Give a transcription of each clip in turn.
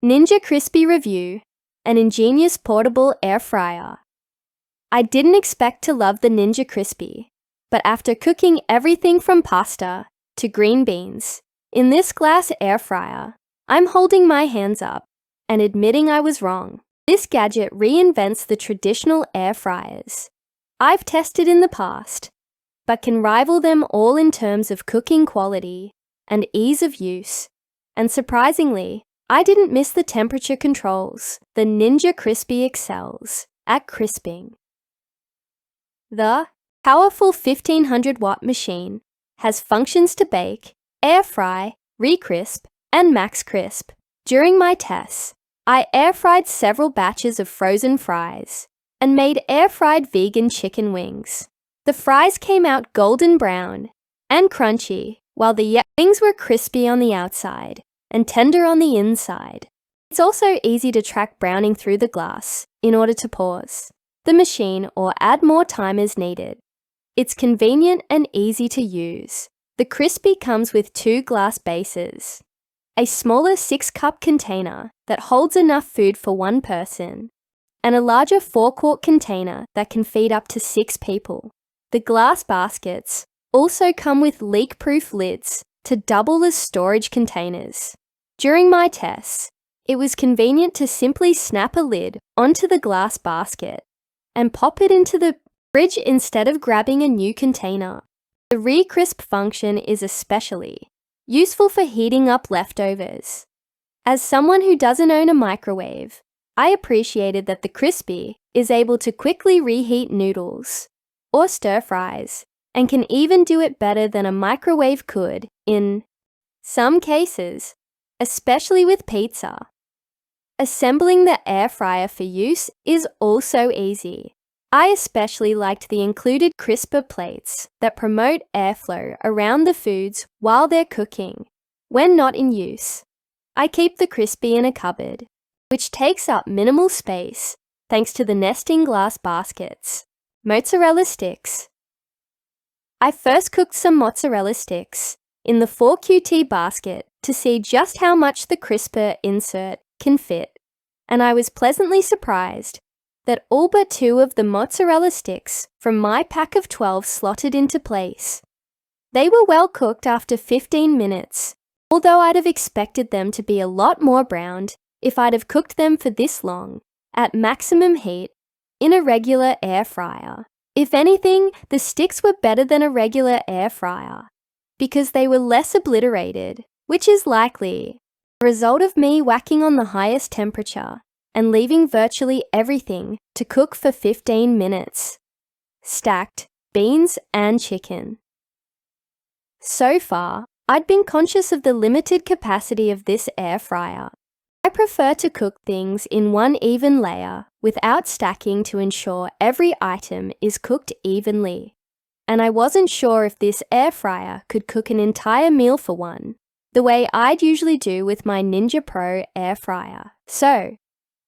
Ninja Crispi review, an ingenious portable air fryer. I didn't expect to love the Ninja Crispi, but after cooking everything from pasta to green beans in this glass air fryer, I'm holding my hands up and admitting I was wrong. This gadget reinvents the traditional air fryers I've tested in the past, but can rival them all in terms of cooking quality and ease of use. And surprisingly, I didn't miss the temperature controls. The Ninja Crispi excels at crisping. The powerful 1500-watt machine has functions to bake, air fry, re-crisp, and max crisp. During my tests, I air-fried several batches of frozen fries and made air-fried vegan chicken wings. The fries came out golden brown and crunchy, while the wings were crispy on the outside and tender on the inside. It's also easy to track browning through the glass in order to pause the machine or add more time as needed. It's convenient and easy to use. The Crispi comes with 2 glass bases, a smaller 6-cup container that holds enough food for 1 person, and a larger 4-quart container that can feed up to 6 people. The glass baskets also come with leak-proof lids to double as storage containers. During my tests, it was convenient to simply snap a lid onto the glass basket and pop it into the fridge instead of grabbing a new container. The re-crisp function is especially useful for heating up leftovers. As someone who doesn't own a microwave, I appreciated that the Crispi is able to quickly reheat noodles or stir fries and can even do it better than a microwave could in some cases, especially with pizza. Assembling the air fryer for use is also easy. I especially liked the included crisper plates that promote airflow around the foods while they're cooking. When not in use, I keep the Crispi in a cupboard, which takes up minimal space thanks to the nesting glass baskets. Mozzarella sticks. I first cooked some mozzarella sticks in the 4QT basket to see just how much the crisper insert can fit, and I was pleasantly surprised that all but 2 of the mozzarella sticks from my pack of 12 slotted into place. They were well cooked after 15 minutes, although I'd have expected them to be a lot more browned if I'd have cooked them for this long, at maximum heat, in a regular air fryer. If anything, the sticks were better than a regular air fryer, because they were less obliterated, which is likely a result of me whacking on the highest temperature and leaving virtually everything to cook for 15 minutes. Stacked beans and chicken. So far, I'd been conscious of the limited capacity of this air fryer. I prefer to cook things in one even layer without stacking to ensure every item is cooked evenly. And I wasn't sure if this air fryer could cook an entire meal for one, the way I'd usually do with my Ninja Pro air fryer. So,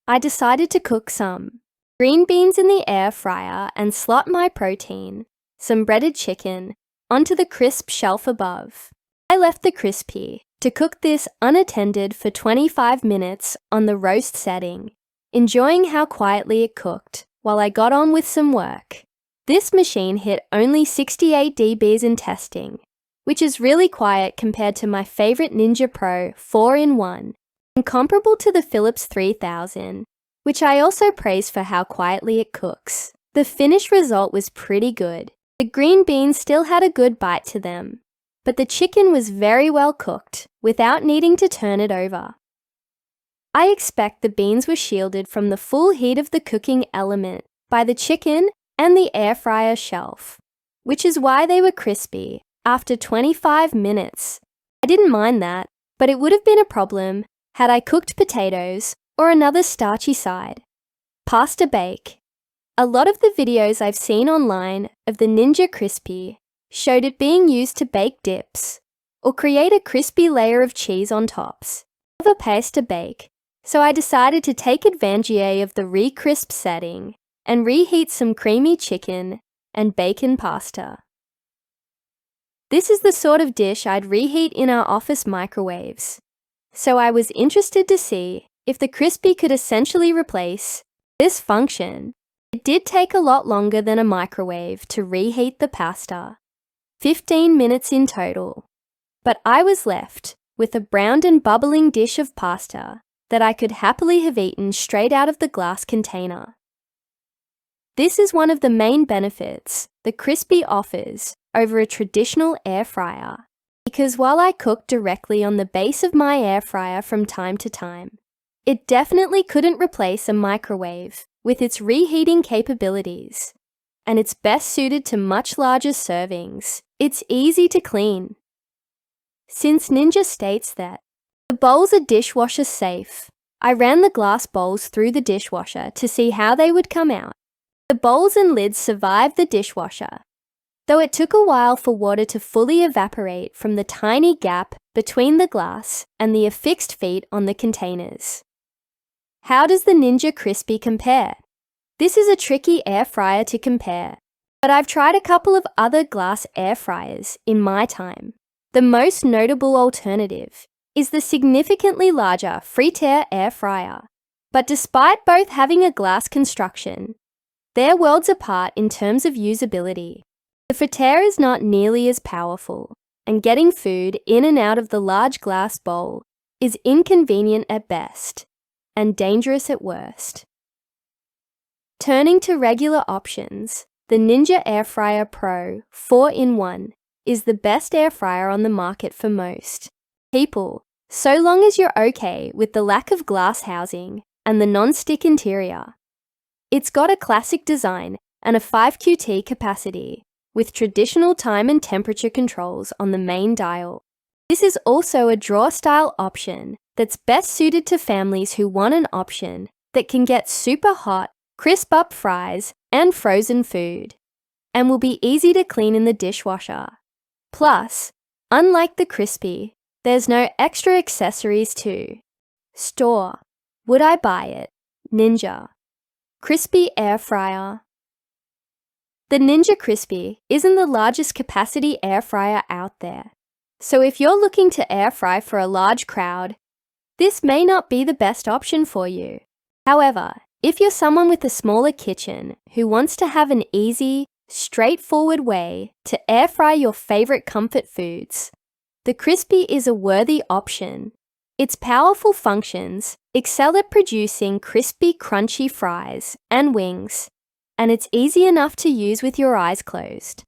I decided to cook some green beans in the air fryer and slot my protein, some breaded chicken, onto the crisp shelf above. I left the Crispi to cook this unattended for 25 minutes on the roast setting, enjoying how quietly it cooked while I got on with some work. This machine hit only 68 dBs in testing, which is really quiet compared to my favorite Ninja Pro 4-in-1, and comparable to the Philips 3000, which I also praise for how quietly it cooks. The finished result was pretty good. The green beans still had a good bite to them, but the chicken was very well cooked without needing to turn it over. I expect the beans were shielded from the full heat of the cooking element by the chicken and the air fryer shelf, which is why they were crispy after 25 minutes. I didn't mind that, but it would have been a problem had I cooked potatoes or another starchy side. Pasta bake. A lot of the videos I've seen online of the Ninja Crispi showed it being used to bake dips or create a crispy layer of cheese on tops of a pasta bake, so I decided to take advantage of the re-crisp setting and reheat some creamy chicken and bacon pasta. This is the sort of dish I'd reheat in our office microwaves, so I was interested to see if the Crispi could essentially replace this function, it did take a lot longer than a microwave to reheat the pasta, 15 minutes in total. But I was left with a browned and bubbling dish of pasta that I could happily have eaten straight out of the glass container. This is one of the main benefits the Crispi offers over a traditional air fryer, because while I cook directly on the base of my air fryer from time to time, it definitely couldn't replace a microwave with its reheating capabilities, and it's best suited to much larger servings. It's easy to clean. Since Ninja states that the bowls are dishwasher safe, I ran the glass bowls through the dishwasher to see how they would come out. The bowls and lids survived the dishwasher, though it took a while for water to fully evaporate from the tiny gap between the glass and the affixed feet on the containers. How does the Ninja Crispi compare? This is a tricky air fryer to compare, but I've tried a couple of other glass air fryers in my time. The most notable alternative is the significantly larger Frigidaire air fryer, but despite both having a glass construction, they're worlds apart in terms of usability. The Frigidaire is not nearly as powerful, and getting food in and out of the large glass bowl is inconvenient at best and dangerous at worst. Turning to regular options, the Ninja Air Fryer Pro 4-in-1 is the best air fryer on the market for most people, so long as you're okay with the lack of glass housing and the non-stick interior. It's got a classic design and a 5QT capacity, with traditional time and temperature controls on the main dial. This is also a drawer-style option that's best suited to families who want an option that can get super hot, crisp-up fries and frozen food, and will be easy to clean in the dishwasher. Plus, unlike the Crispi, there's no extra accessories to store. Would I buy it? Ninja Crispi Air Fryer. The Ninja Crispi isn't the largest capacity air fryer out there, so if you're looking to air fry for a large crowd, this may not be the best option for you. However, if you're someone with a smaller kitchen who wants to have an easy, straightforward way to air fry your favorite comfort foods, the Crispi is a worthy option. Its powerful functions excel at producing crispy, crunchy fries and wings, and it's easy enough to use with your eyes closed.